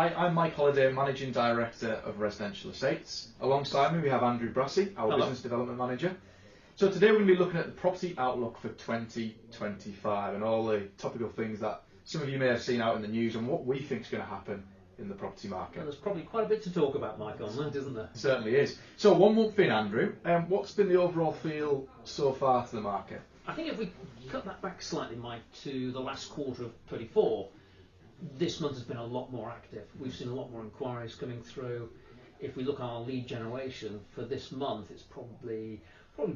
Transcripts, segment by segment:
I'm Mike Holliday, Managing Director of Residential Estates. Alongside me we have Andrew Brassey, our Hello. Business Development Manager. So today we're going to be looking at the property outlook for 2025 and all the topical things that some of you may have seen out in the news and what we think is going to happen in the property market. Well, there's probably quite a bit to talk about, Mike, on that, isn't there? Certainly is. So 1 month in, Andrew, what's been the overall feel so far to the market? I think if we cut that back slightly, Mike, to the last quarter of 24, this month has been a lot more active. We've seen a lot more inquiries coming through. If we look at our lead generation for this month, it's probably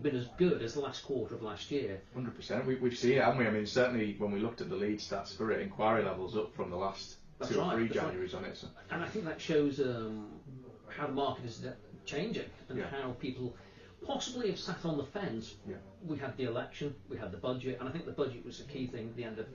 been as good as the last quarter of last year. 100%. We've seen it, haven't we? I mean, certainly when we looked at the lead stats for it, inquiry levels up from the last That's 2 or 3 right, Januaries on it. So. And I think that shows how the market is changing and how people possibly have sat on the fence. Yeah. We had the election, we had the budget, and I think the budget was the key thing at the end of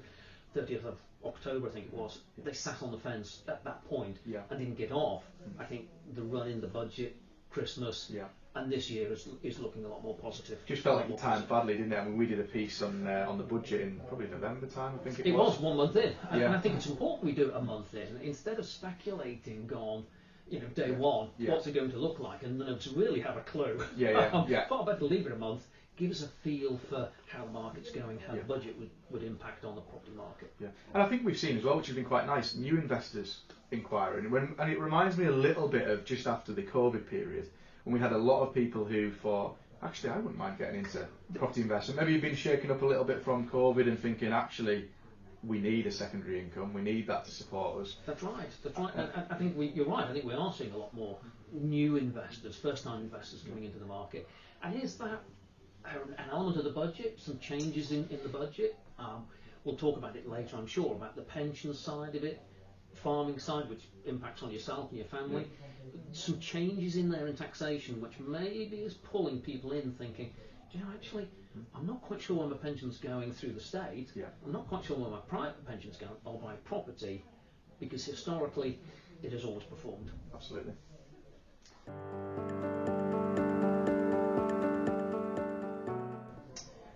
30th of October, I think it was. They sat on the fence at that point and didn't get off. I think the run in the budget, Christmas, and this year is looking a lot more positive. Just felt like the time badly, didn't it? I mean, we did a piece on the budget in probably November time, I think it was. It was 1 month in, and I think it's important we do it a month in instead of speculating on, day one, what's it going to look like, and then to really have a clue. Far better to leave it a month. Give us a feel for how the market's going, how the budget would impact on the property market. Yeah, and I think we've seen as well, which has been quite nice, new investors inquiring. And it reminds me a little bit of just after the COVID period, when we had a lot of people who thought, actually, I wouldn't mind getting into property investment. Maybe you've been shaken up a little bit from COVID and thinking, actually, we need a secondary income. We need that to support us. That's right. And I think you're right. I think we are seeing a lot more new investors, first-time investors coming into the market. And is that an element of the budget, some changes in the budget? We'll talk about it later, I'm sure, about the pension side of it, farming side, which impacts on yourself and your family. Some changes in there in taxation, which maybe is pulling people in thinking, actually, I'm not quite sure where my pension's going through the state. I'm not quite sure where my private pension's going, or my property, because historically it has always performed. Absolutely.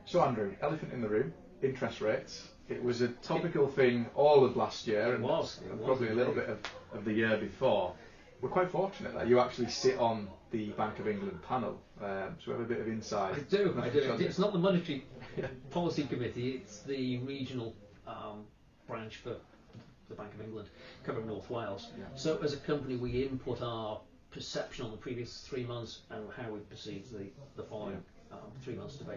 So Andrew, elephant in the room, interest rates. It was a topical thing all of last year and probably a little bit of the year before. We're quite fortunate that you actually sit on the Bank of England panel, so we have a bit of insight. I do. It's not the Monetary Policy Committee, it's the regional branch for the Bank of England, covering North Wales. So as a company we input our perception on the previous 3 months and how we perceive the following 3 months to be.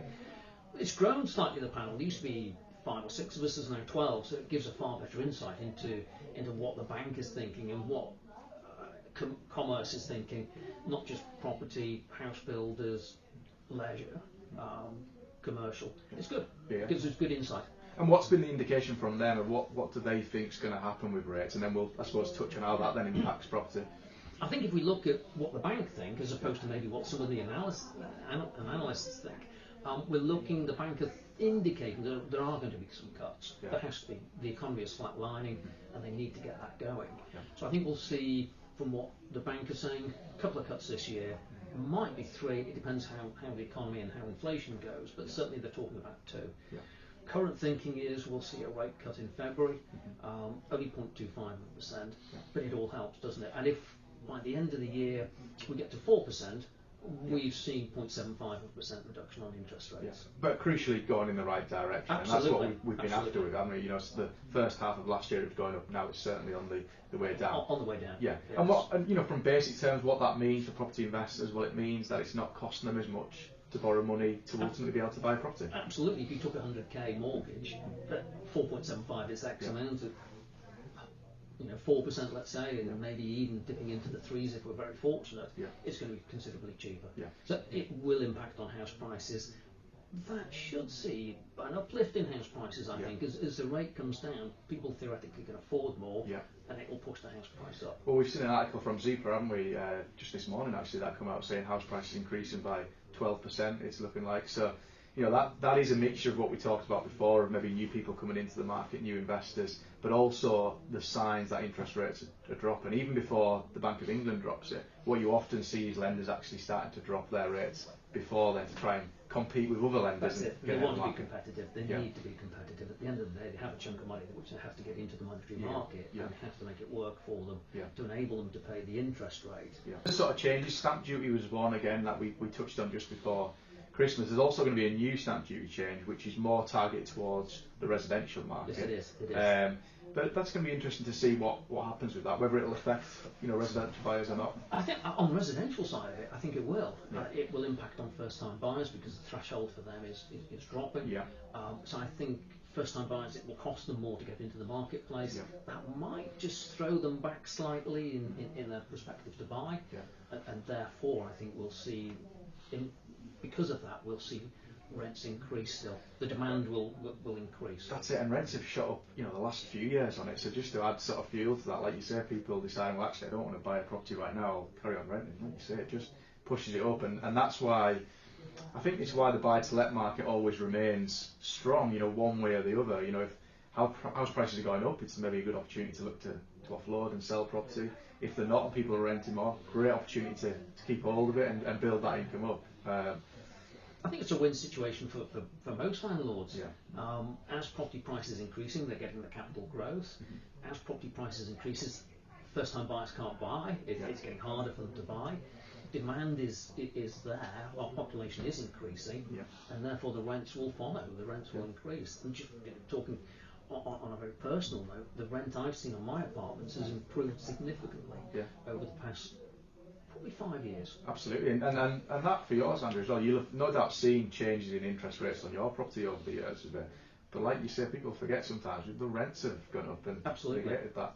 It's grown slightly, the panel. There used to be 5 or 6 of us, there's now 12, so it gives a far better insight into what the bank is thinking and what commerce is thinking, not just property, house builders, leisure, commercial. It's good. It gives us good insight. And what's been the indication from them of what do they think is going to happen with rates? And then we'll, I suppose, touch on how that then impacts property. I think if we look at what the bank think, as opposed to maybe what some of the analysts think, the bank are indicating that there are going to be some cuts. There has to be. The economy is flatlining and they need to get that going. So I think we'll see, from what the bank are saying, a couple of cuts this year. Might be 3, it depends how the economy and how inflation goes, but certainly they're talking about 2. Current thinking is we'll see a rate cut in February, only 0.25%, but it all helps, doesn't it? And if by the end of the year we get to 4%, we've seen 0.75% reduction on interest rates. But crucially going in the right direction. Absolutely. And that's what we've been after with it. I mean, the first half of last year it was going up, now it's certainly on the way down. On the way down. Yeah. Yes. And from basic terms, what that means for property investors, well, it means that it's not costing them as much to borrow money to ultimately be able to buy a property. Absolutely. If you took a 100k mortgage, 4.75 is X amount of 4%, let's say, and maybe even dipping into the 3s if we're very fortunate, it's going to be considerably cheaper. So it will impact on house prices. That should see an uplift in house prices, I think, as the rate comes down. People theoretically can afford more, and it will push the house price up. Well, we've seen an article from Zupa, haven't we, just this morning actually, that come out saying house prices increasing by 12%, it's looking like. So, that is a mixture of what we talked about before, of maybe new people coming into the market, new investors, but also the signs that interest rates are dropping. Even before the Bank of England drops it, what you often see is lenders actually starting to drop their rates before then to try and compete with other lenders. That's it. They want to be competitive. They need to be competitive. At the end of the day, they have a chunk of money which they have to get into the monetary market and have to make it work for them to enable them to pay the interest rate. The sort of changes, stamp duty was one again that we touched on just before Christmas. There's also going to be a new stamp duty change which is more targeted towards the residential market. Yes, it is. It is. But that's going to be interesting to see what happens with that, whether it'll affect residential buyers or not. I think on the residential side of it, I think it will. It will impact on first-time buyers because the threshold for them is dropping. So I think first-time buyers, it will cost them more to get into the marketplace. That might just throw them back slightly in their perspective to buy, and therefore I think we'll see, because of that, we'll see rents increase still. The demand will increase. That's it, and rents have shot up, the last few years on it. So just to add sort of fuel to that, like you say, people deciding, well, actually, I don't want to buy a property right now. I'll carry on renting. Like you say, it just pushes it up, and that's why I think it's why the buy-to-let market always remains strong. One way or the other. If house prices are going up, it's maybe a good opportunity to look to offload and sell property. If they're not, and people are renting more, great opportunity to keep hold of it and build that income up. I think it's a win situation for most landlords. As property prices increasing, they're getting the capital growth. As property prices increases, first-time buyers can't buy. It's getting harder for them to buy. Demand is there. Our population is increasing, and therefore the rents will follow. The rents will increase. And just talking on a very personal note, the rent I've seen on my apartments has improved significantly over the past probably 5 years. Absolutely, and that for yours, Andrew, as well. You'll have no doubt seen changes in interest rates on your property over the years, but like you say, people forget sometimes the rents have gone up and negated that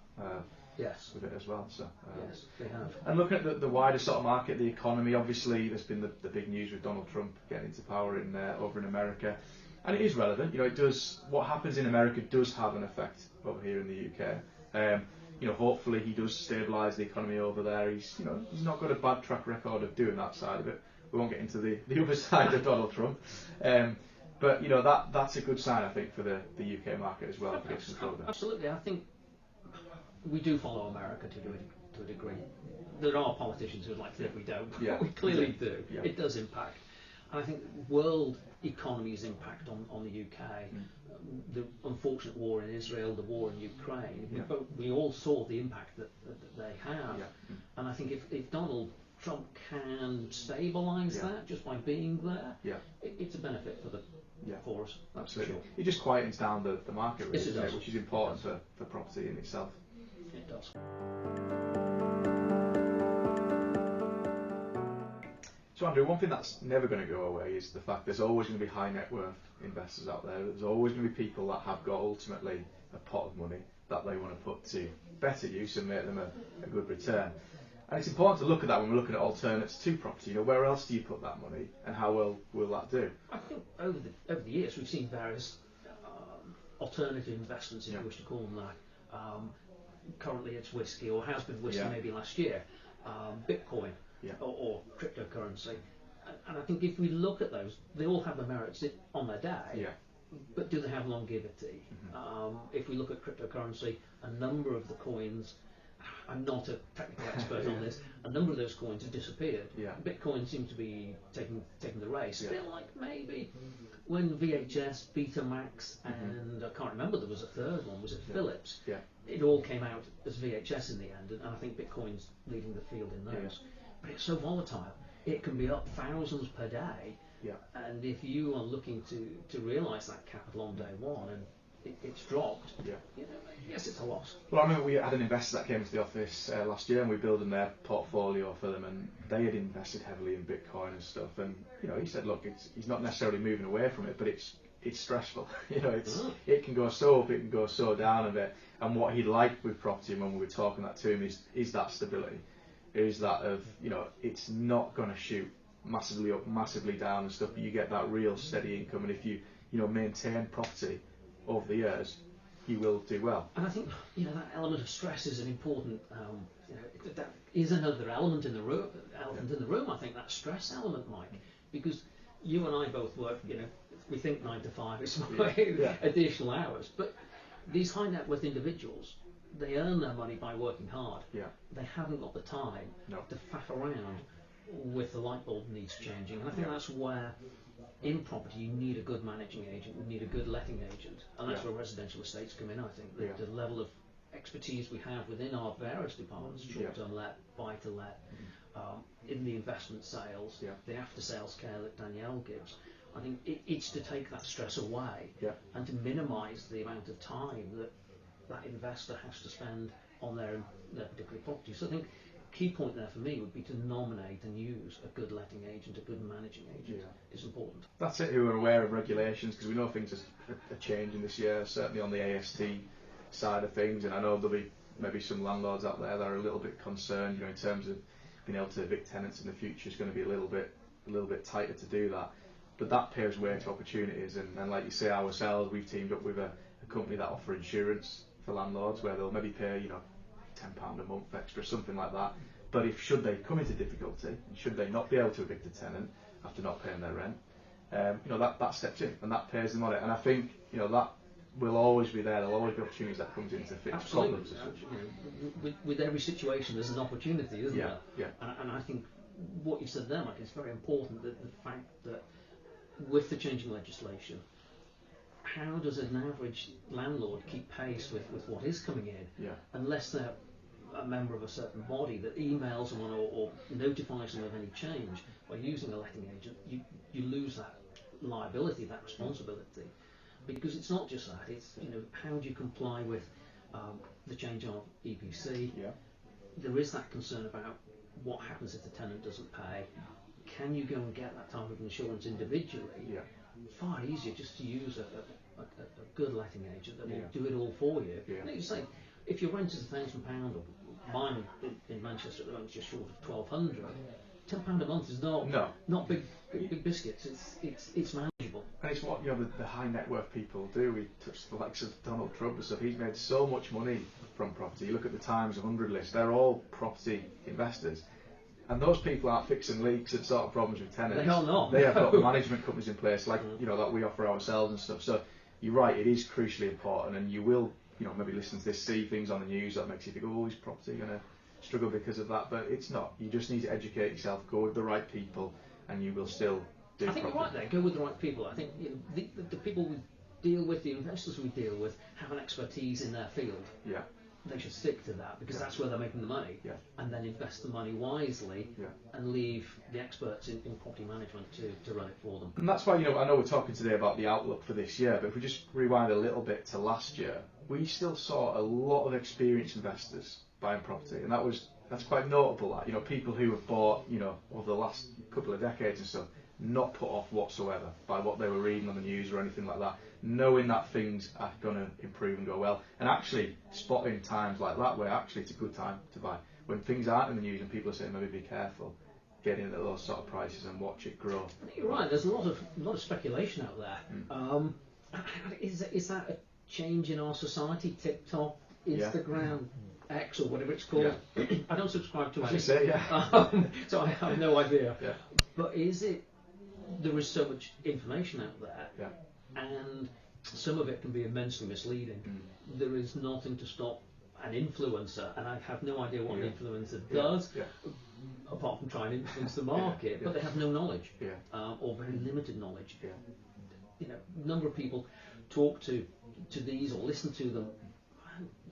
with it as well. So yes, they have. And looking at the wider sort of market, the economy, obviously there's been the big news with Donald Trump getting into power over in America, and it is relevant. It does, what happens in America does have an effect over here in the UK. Hopefully he does stabilise the economy over there. He's not got a bad track record of doing that side of it. We won't get into the other side of Donald Trump. But that's a good sign, I think, for the UK market as well. Absolutely, I think we do follow America to a degree. There are politicians who would like to think we don't, but we clearly do. It does impact. And I think world economy's impact on the UK, the unfortunate war in Israel, the war in Ukraine, we all saw the impact that they have. And I think if Donald Trump can stabilise that just by being there, it's a benefit for us. Absolutely. Sure. It just quietens down the market, really, Yes, which is important for property in itself. It does. So Andrew, one thing that's never going to go away is the fact there's always going to be high net worth investors out there. There's always going to be people that have got ultimately a pot of money that they want to put to better use and make them a good return. And it's important to look at that when we're looking at alternatives to property. Where else do you put that money, and how well will that do? I think over the years we've seen various alternative investments, if you wish to call them that. Currently it's whiskey, or has been whiskey maybe last year. Bitcoin. Or cryptocurrency, and I think if we look at those, they all have the merits on their day, but do they have longevity? If we look at cryptocurrency, a number of the coins, I'm not a technical expert on this, a number of those coins have disappeared. Bitcoin seems to be taking the race. A bit like maybe when VHS, Betamax, and I can't remember, there was a third one, was it Philips? It all came out as VHS in the end, and I think Bitcoin's leading the field in those. But it's so volatile. It can be up thousands per day, and if you are looking to realise that capital on day one and it's dropped, yes, it's a loss. Well, I remember we had an investor that came into the office last year, and we built in their portfolio for them, and they had invested heavily in Bitcoin and stuff. And he said, look, he's not necessarily moving away from it, but it's stressful. It can go so up, it can go so down a bit. And what he liked with property, and when we were talking that to him, is that stability. Is that of it's not going to shoot massively up, massively down and stuff, but you get that real steady income, and if you maintain property over the years, you will do well. And I think that element of stress is an important that is another element in the room. I think that stress element, Mike, because you and I both work we think 9 to 5 is Yeah. additional hours, but these high net worth individuals, they earn their money by working hard. Yeah. They haven't got the time No. to faff around with the light bulb needs changing, and I think Yeah. that's where in property you need a good managing agent, you need a good letting agent, and that's Yeah. where residential estates come in. I think the, Yeah. the level of expertise we have within our various departments, short-term let, buy-to-let, in the investment sales, Yeah. the after-sales care that Danielle gives, I think it's to take that stress away Yeah. and to minimise the amount of time that that investor has to spend on their particular property. So I think key point there for me would be to nominate and use a good letting agent, a good managing agent is important. That's it, who are aware of regulations, because we know things are changing this year, certainly on the AST side of things, and I know there'll be maybe some landlords out there that are a little bit concerned, in terms of being able to evict tenants in the future is going to be a little bit tighter to do that. But that paves way to opportunities, and like you say, ourselves, we've teamed up with a company that offer insurance for landlords where they'll maybe pay, £10 a month extra, something like that. But should they come into difficulty, and should they not be able to evict a tenant after not paying their rent, that steps in and that pays them on it. And I think that will always be there. There'll always be opportunities that comes in to fix problems. With every situation, there's an opportunity, isn't there? Yeah. And I think what you said there, Mike, is very important. That the fact that with the changing legislation, how does an average landlord keep pace with what is coming in? Yeah. Unless they're a member of a certain body that emails them or notifies them of any change, by using a letting agent, you lose that liability, that responsibility. Because it's not just that, it's how do you comply with the change of EPC? Yeah. There is that concern about what happens if the tenant doesn't pay. Can you go and get that type of insurance individually? Yeah. Far easier just to use a good letting agent that will Yeah. do it all for you. Yeah. Like you say, if your rent is £1,000, or mine in Manchester at the moment is just short of £1,200, £10 a month is not big biscuits. It's manageable. And it's what the high net worth people do. We touched the likes of Donald Trump and stuff. He's made so much money from property. You look at the Times 100 list; they're all property investors, and those people aren't fixing leaks and sort of problems with tenants. They are not. They have got management companies in place, like that we offer ourselves and stuff. So you're right; it is crucially important, and you will maybe listen to this, see things on the news that makes you think, oh, is property going to struggle because of that? But it's not. You just need to educate yourself, go with the right people, and you will still do. I think you're right there. Go with the right people. I think the people we deal with, the investors we deal with, have an expertise in their field. Yeah. They should stick to that because that's where they're making the money. Yeah. And then invest the money wisely. Yeah. And leave the experts in property management to run it for them. And that's why I know we're talking today about the outlook for this year, but if we just rewind a little bit to last year, we still saw a lot of experienced investors buying property, and that's quite notable. That people who have bought over the last couple of decades and stuff, not put off whatsoever by what they were reading on the news or anything like that, knowing that things are going to improve and go well, and actually spotting times like that where actually it's a good time to buy. When things aren't in the news and people are saying maybe be careful, get in at those sort of prices and watch it grow. I think you're right. There's a lot of speculation out there. Is that a change in our society? TikTok, Instagram, X, or whatever it's called. Yeah. I don't subscribe to any. So I have no idea. Yeah. But there is so much information out there, and some of it can be immensely misleading. There is nothing to stop an influencer, and I have no idea what an influencer does, apart from trying to influence the market, but they have no knowledge, or very limited knowledge. Number of people talk to these or listen to them.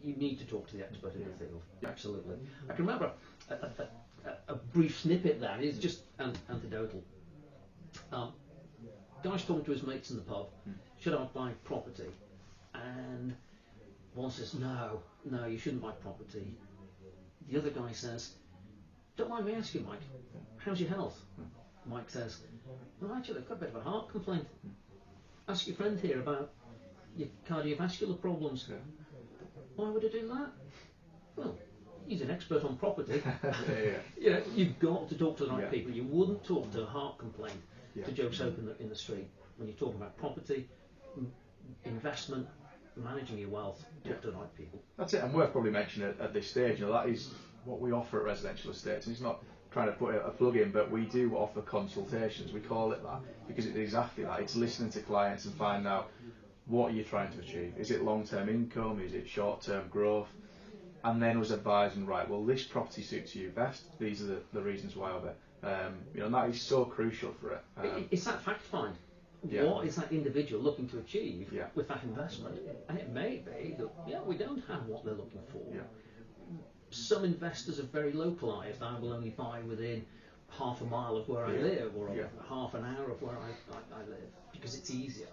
You need to talk to the expert in the field. Absolutely. I can remember a brief snippet there. It's just anecdotal. Guy's talking to his mates in the pub. Should I buy property? And one says, no, you shouldn't buy property. The other guy says, don't mind me asking, Mike, how's your health? Mike says, well, actually, I've got a bit of a heart complaint. Ask your friend here about your cardiovascular problems. Why would I do that? Well, he's an expert on property. You've got to talk to the right people. You wouldn't talk to a heart complaint to Joe Soap in the street. When you're talking about property, investment, managing your wealth, talk to the right people. That's it, and worth probably mentioning at this stage, that is what we offer at residential estates. And it's not trying to put a plug in, but we do offer consultations. We call it that because it's exactly that. It's listening to clients and finding out what you're trying to achieve. Is it long-term income? Is it short-term growth? And then us advising, right, well, this property suits you best. These are the reasons why of it. And that is so crucial for it. It's that fact find. Yeah. What is that individual looking to achieve Yeah. with that investment? And it may be that, we don't have what they're looking for. Yeah. Some investors are very localised. I will only buy within half a mile of where I live, or half an hour of where I live, because it's easier.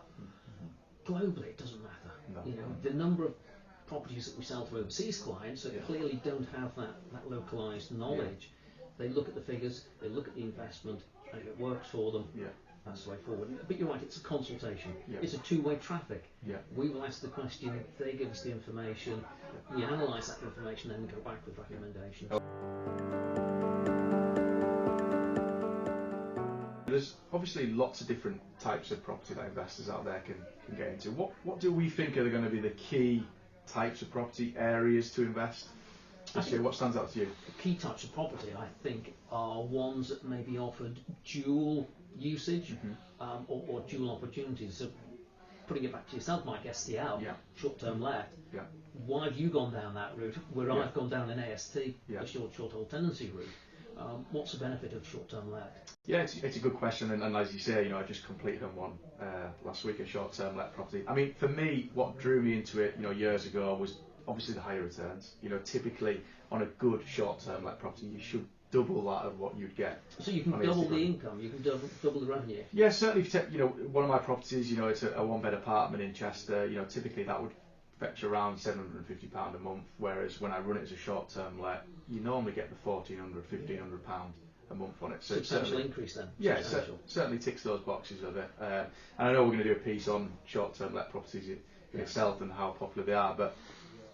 Globally, it doesn't matter. No. The number of properties that we sell to overseas clients that clearly don't have that localised knowledge. They look at the figures, they look at the investment, and if it works for them, that's the way forward. But you're right, it's a consultation. It's a two-way traffic. We will ask the question, they give us the information, we analyse that information, then we go back with recommendations. There's obviously lots of different types of property that investors out there can get into. What do we think are going to be the key types of property areas to invest this year? What stands out to you? The key types of property, I think, are ones that may be offered dual usage or dual opportunities. So putting it back to yourself, Mike, STL, short-term let. Why have you gone down that route where I've gone down an AST, the short-hold tenancy route? What's the benefit of short-term let? Yeah, it's a good question, and as you say, I just completed on one last week, a short-term let property. I mean, for me, what drew me into it, years ago, was obviously the higher returns. Typically on a good short-term let property, you should double that of what you'd get. So you can double the income, you can double the revenue. Yeah, certainly. If one of my properties, it's a one-bed apartment in Chester. Typically that would fetch around £750 a month, whereas when I run it as a short-term let, you normally get the £1,400–1,500 a month on it. So substantial increase then. Yeah, certainly ticks those boxes of it. And I know we're going to do a piece on short-term let properties in itself and how popular they are, but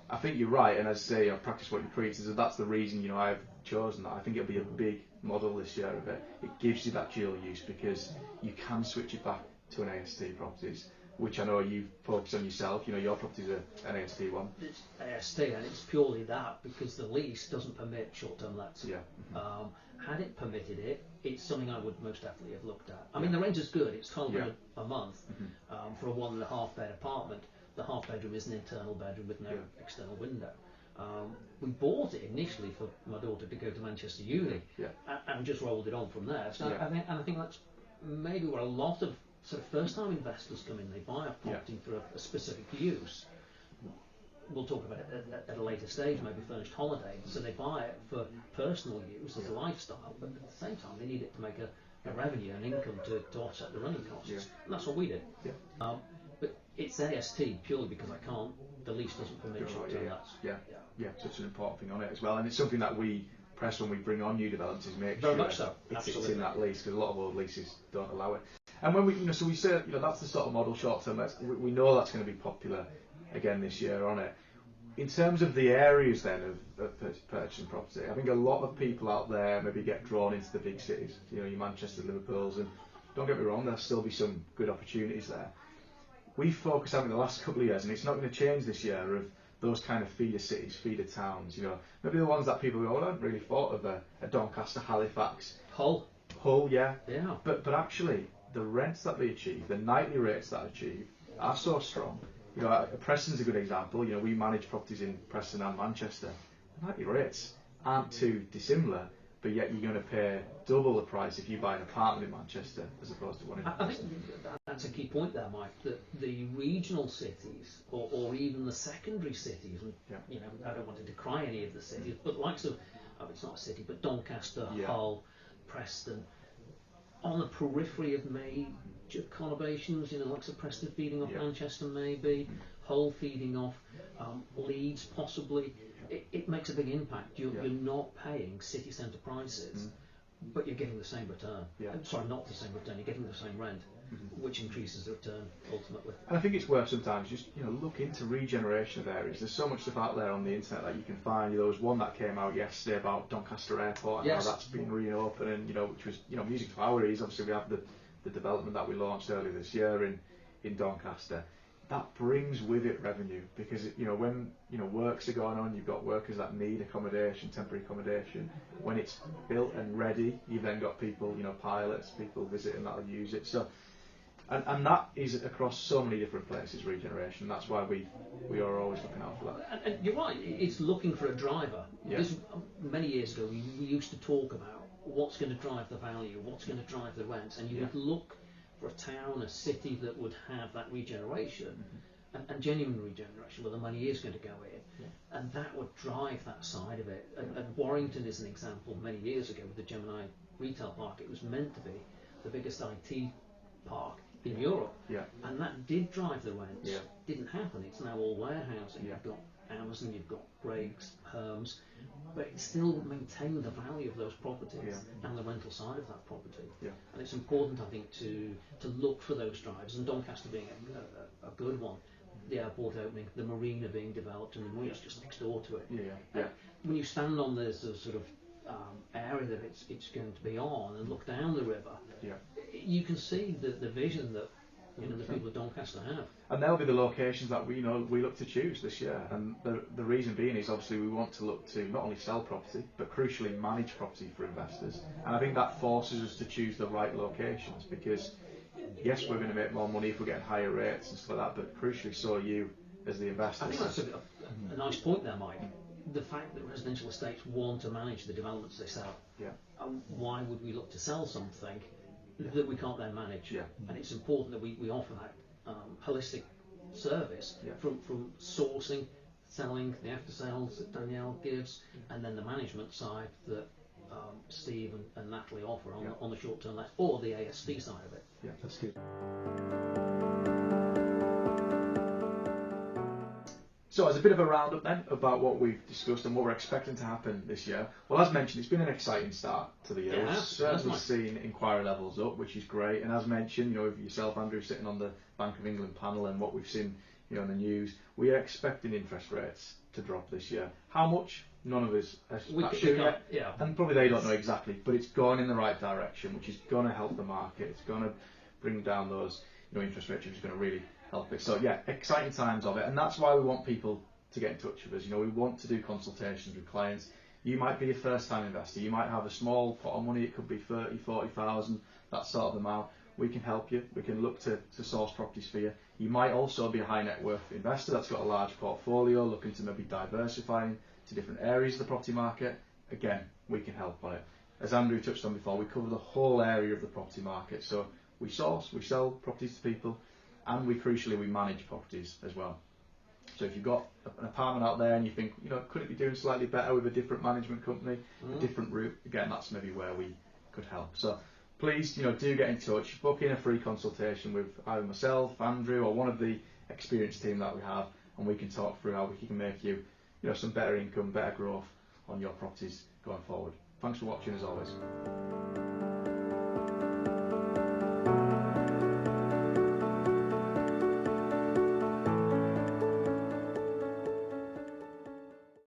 I think you're right, and as I say, practice what you preach. So that's the reason I've chosen that. I think it'll be a big model this year of it. It gives you that dual use because you can switch it back to an AST properties, which I know you focus on yourself. Your property's an AST one. It's AST, and it's purely that because the lease doesn't permit short-term lets. Yeah. Had it permitted it, it's something I would most definitely have looked at. I mean, the rent is good. It's £1,200 a month for a 1.5 bed apartment. The half bedroom is an internal bedroom with no external window. We bought it initially for my daughter to go to Manchester Uni, and just rolled it on from there. So I think that's maybe where a lot of sort of first-time investors come in. They buy a property for a specific use. We'll talk about it at a later stage, maybe furnished holiday. So they buy it for personal use as a lifestyle, but at the same time they need it to make a revenue, an income to offset the running costs. And that's what we did. But it's AST purely because the lease doesn't permit short-term lets. Yeah, such an important thing on it as well, and it's something that we press when we bring on new developments is make Very sure much so. it's in that lease, because a lot of old leases don't allow it. And when we, so we say, that's the sort of model short-term lets. We know that's going to be popular again this year on it. In terms of the areas then of purchasing property, I think a lot of people out there maybe get drawn into the big cities, your Manchester, Liverpools, and don't get me wrong, there'll still be some good opportunities there. We focus on in the last couple of years, and it's not going to change this year, of those kind of feeder cities, feeder towns, maybe the ones that people go, I hadn't really thought of a Doncaster, Halifax, Hull, yeah. But actually, the rents that they achieve, the nightly rates that they achieve, are so strong. Preston's a good example. We manage properties in Preston and Manchester. The nightly rates aren't too dissimilar, but yet you're going to pay double the price if you buy an apartment in Manchester as opposed to one in I think that's a key point there, Mike, that the regional cities or even the secondary cities, and I don't want to decry any of the cities, but likes of, it's not a city, but Doncaster, Hull, Preston, on the periphery of major conurbations, likes of Preston feeding off Manchester maybe, Hull feeding off Leeds possibly. It makes a big impact. You're not paying city centre prices, but you're getting the same return. Sorry, not the same return, you're getting the same rent, which increases the return ultimately. And I think it's worth sometimes just look into regeneration of areas. There's so much stuff out there on the internet that you can find. There was one that came out yesterday about Doncaster Airport and how that's been reopened, and which was music to our ears. Obviously we have the development that we launched earlier this year in Doncaster. that brings with it revenue, because when works are going on, you've got workers that need accommodation, temporary accommodation. When it's built and ready, you've then got people, pilots, people visiting that'll use it. So, and that is across so many different places, regeneration. That's why we are always looking out for that. And you're right, it's looking for a driver. Yeah. Many years ago, we used to talk about what's going to drive the value, what's going to drive the rents, and you would look for a town, a city that would have that regeneration, and genuine regeneration, where the money is going to go in, and that would drive that side of it. And Warrington is an example. Many years ago with the Gemini retail park, it was meant to be the biggest IT park in Europe, and that did drive the rents. Didn't happen. It's now all warehousing. You've got Amazon, you've got Greggs, Hermes, but it still maintained the value of those properties and the rental side of that property. And it's important, I think, to look for those drives, and Doncaster being a good one. The airport opening, the marina being developed, and the marina's just next door to it. When you stand on this sort of area that it's going to be on and look down the river, you can see the vision that the people of Doncaster have. And they'll be the locations that we look to choose this year. And the reason being is obviously we want to look to not only sell property, but crucially manage property for investors. And I think that forces us to choose the right locations, because yes, we're going to make more money if we're getting higher rates and stuff like that, but crucially so are you as the investor. I think that's a nice point there, Mike. The fact that residential estates want to manage the developments they sell. Why would we look to sell something that we can't then manage? And it's important that we offer that holistic service from sourcing, selling, the after sales that Danielle gives, and then the management side that Steve and Natalie offer on the short term let, or the AST side of it. That's good. So as a bit of a roundup then about what we've discussed and what we're expecting to happen this year. Well, as mentioned, it's been an exciting start to the year. We've certainly seen inquiry levels up, which is great. And as mentioned, with yourself, Andrew, sitting on the Bank of England panel, and what we've seen, in the news, we are expecting interest rates to drop this year. How much? None of us are sure yet. And probably they don't know exactly, but it's going in the right direction, which is going to help the market. It's going to bring down those, interest rates, which is going to really help it. So exciting times of it, and that's why we want people to get in touch with us. We want to do consultations with clients. You might be a first-time investor. You might have a small pot of money. It could be 30, 40,000, that sort of amount. We can help you. We can look to source properties for you. You might also be a high net worth investor that's got a large portfolio, looking to maybe diversifying to different areas of the property market. Again, we can help on it. As Andrew touched on before, we cover the whole area of the property market. So we source, we sell properties to people, and we manage properties as well. So if you've got an apartment out there and you think, could it be doing slightly better with a different management company, a different route, again, that's maybe where we could help. So please, do get in touch, book in a free consultation with either myself, Andrew, or one of the experienced team that we have, and we can talk through how we can make you, some better income, better growth on your properties going forward. Thanks for watching as always.